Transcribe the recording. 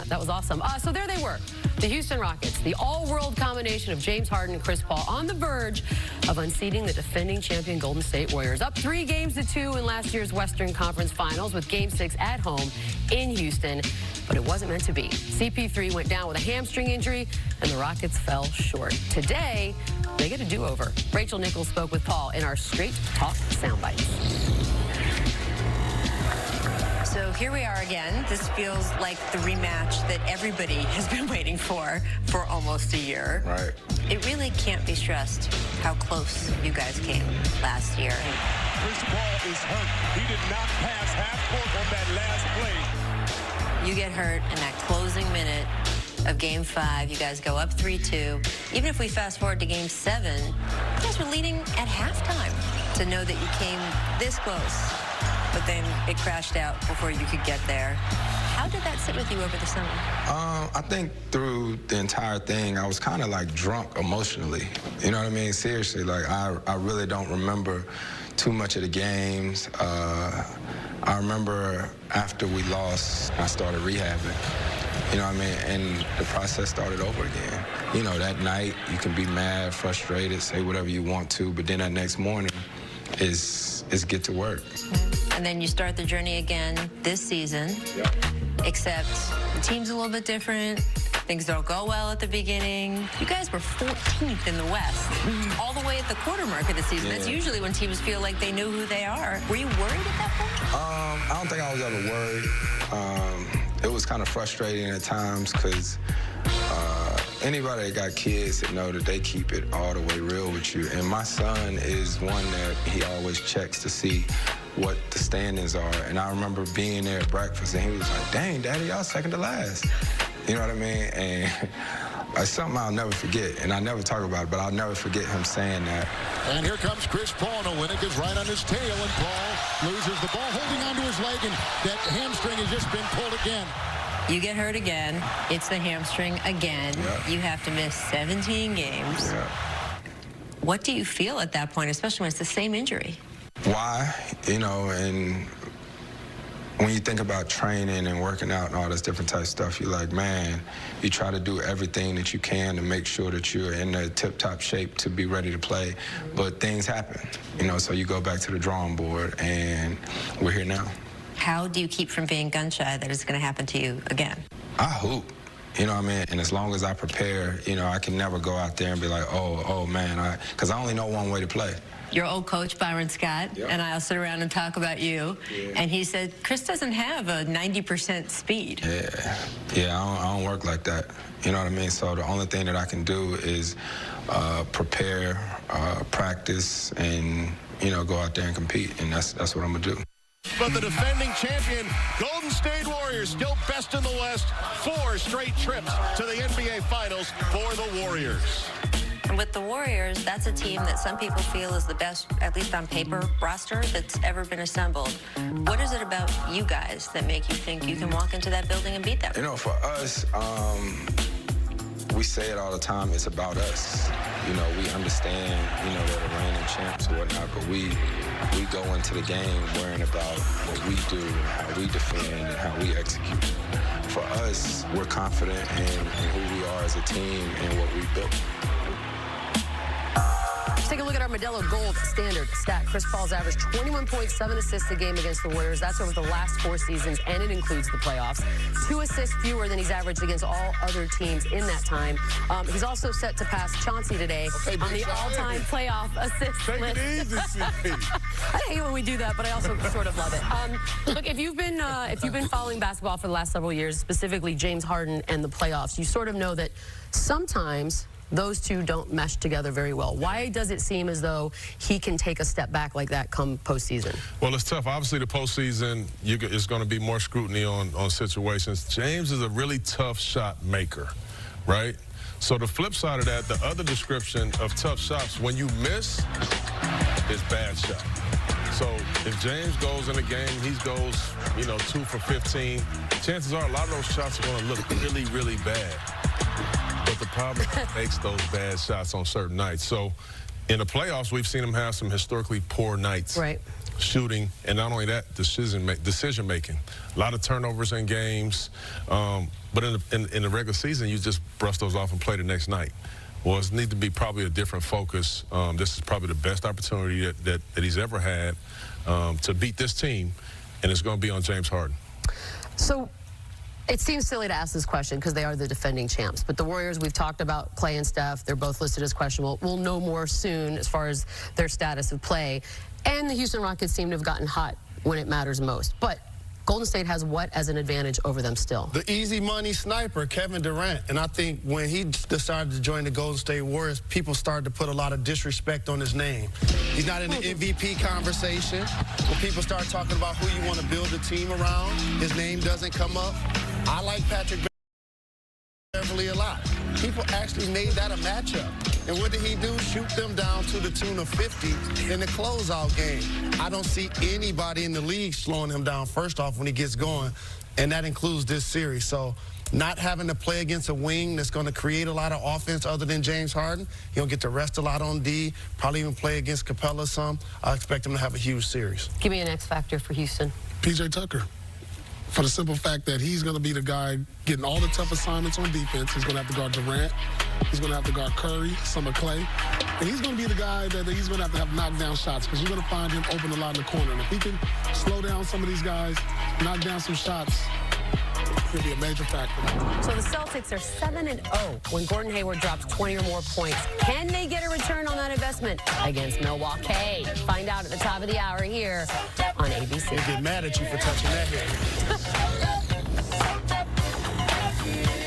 That was awesome. So there they were, the Houston Rockets, the all-world combination of James Harden and Chris Paul, on the verge of unseating the defending champion Golden State Warriors. Up 3-2 in last year's Western Conference Finals with Game 6 at home in Houston. But it wasn't meant to be. CP3 went down with a hamstring injury, and the Rockets fell short. Today, they get a do-over. Rachel Nichols spoke with Paul in our Straight Talk Soundbites. So here we are again. This feels like the rematch that everybody has been waiting for almost a year. Right. It really can't be stressed how close you guys came last year. Chris Paul is hurt. He did not pass half court on that last play. You get hurt in that closing minute of Game 5. You guys go up 3-2. Even if we fast forward to Game 7, you guys were leading at halftime. To know that you came this close, but then it crashed out before you could get there. How did that sit with you over the summer? I think through the entire thing, I was kind of like drunk emotionally. You know what I mean? Seriously, like I really don't remember too much of the games. I remember after we lost, I started rehabbing. You know what I mean? And the process started over again. You know, that night you can be mad, frustrated, say whatever you want to, but then that next morning is get to work. And then you start the journey again this season. Yep. Except the team's a little bit different. Things don't go well at the beginning. You guys were 14th in the West, all the way at the quarter mark of the season. Yeah. That's usually when teams feel like they know who they are. Were you worried at that point? I don't think I was ever worried. It was kind of frustrating at times because anybody that got kids that know that they keep it all the way real with you. And my son is one that he always checks to see what the standings are. And I remember being there at breakfast and he was like, dang, Daddy, y'all second to last. You know what I mean? And it's something I'll never forget. And I never talk about it, but I'll never forget him saying that. And here comes Chris Paul. No, Winnick is right on his tail, and Paul loses the ball, holding onto his leg, and that hamstring has just been pulled again. You get hurt again. It's the hamstring again. Yeah. You have to miss 17 games. Yeah. What do you feel at that point, especially when it's the same injury? Why? You know, and when you think about training and working out and all this different type of stuff, you're like, man, you try to do everything that you can to make sure that you're in the tip-top shape to be ready to play. But things happen, you know, so you go back to the drawing board, and we're here now. How do you keep from being gun-shy that it's going to happen to you again? I hope. You know what I mean? And as long as I prepare, you know, I can never go out there and be like, oh man, because I only know one way to play. Your old coach, Byron Scott, Yep. and I'll sit around and talk about you. Yeah. And he said, Chris doesn't have a 90% speed. Yeah, I don't work like that. You know what I mean? So the only thing that I can do is prepare, practice, and, you know, go out there and compete. And that's what I'm going to do. But the defending champion, Golden State Warriors, still best in the West. 4 straight trips to the NBA Finals for the Warriors. And with the Warriors, that's a team that some people feel is the best, at least on paper, roster that's ever been assembled. What is it about you guys that make you think you can walk into that building and beat them? You know, for us, we say it all the time, it's about us. You know, we understand, you know, they're the reigning champs or whatnot, but we go into the game worrying about what we do and how we defend and how we execute. For us, we're confident in who we are as a team and what we built. Let's take a look at our Modelo Gold standard stat. Chris Paul's averaged 21.7 assists a game against the Warriors. That's over the last 4 seasons, and it includes the playoffs. 2 assists fewer than he's averaged against all other teams in that time. He's also set to pass Chauncey today on the all-time playoff assist list. Take it easy, CP. I hate when we do that, but I also sort of love it. Look, if you've been following basketball for the last several years, specifically James Harden and the playoffs, you sort of know that sometimes those two don't mesh together very well. Why does it seem as though he can take a step back like that come postseason? Well, it's tough. Obviously, the postseason, it's going to be more scrutiny on situations. James is a really tough shot maker, right? So the flip side of that, the other description of tough shots, when you miss, is bad shot. So if James goes in a game, he goes, 2 for 15, chances are a lot of those shots are going to look really, really bad. But the problem is he makes those bad shots on certain nights. So in the playoffs, we've seen him have some historically poor nights. Right. shooting, and not only that, decision making. A lot of turnovers in games, but in the regular season, you just brush those off and play the next night. Well, it needs to be probably a different focus. This is probably the best opportunity that he's ever had to beat this team, and it's going to be on James Harden. So it seems silly to ask this question because they are the defending champs, but the Warriors, we've talked about Clay and Steph. They're both listed as questionable. We'll know more soon as far as their status of play. And the Houston Rockets seem to have gotten hot when it matters most. But Golden State has what as an advantage over them still? The easy money sniper, Kevin Durant. And I think when he decided to join the Golden State Warriors, people started to put a lot of disrespect on his name. He's not in the MVP conversation. When people start talking about who you want to build a team around, his name doesn't come up. I like Patrick Beverly a lot. People actually made that a matchup. And what did he do? Shoot them down to the tune of 50 in the closeout game. I don't see anybody in the league slowing him down, first off, when he gets going, and that includes this series. So not having to play against a wing that's going to create a lot of offense other than James Harden, he'll get to rest a lot on D, probably even play against Capella some. I expect him to have a huge series. Give me an X factor for Houston. P.J. Tucker. For the simple fact that he's going to be the guy getting all the tough assignments on defense. He's going to have to guard Durant. He's going to have to guard Curry, some of Clay. And he's going to be the guy that he's going to have knockdown shots because you're going to find him open a lot in the corner. And if he can slow down some of these guys, knock down some shots, he'll be a major factor. So the Celtics are 7-0 when Gordon Hayward drops 20 or more points. Can they get a return on that investment against Milwaukee? Find out at the top of the hour here on ABC. They get mad at you for touching that head.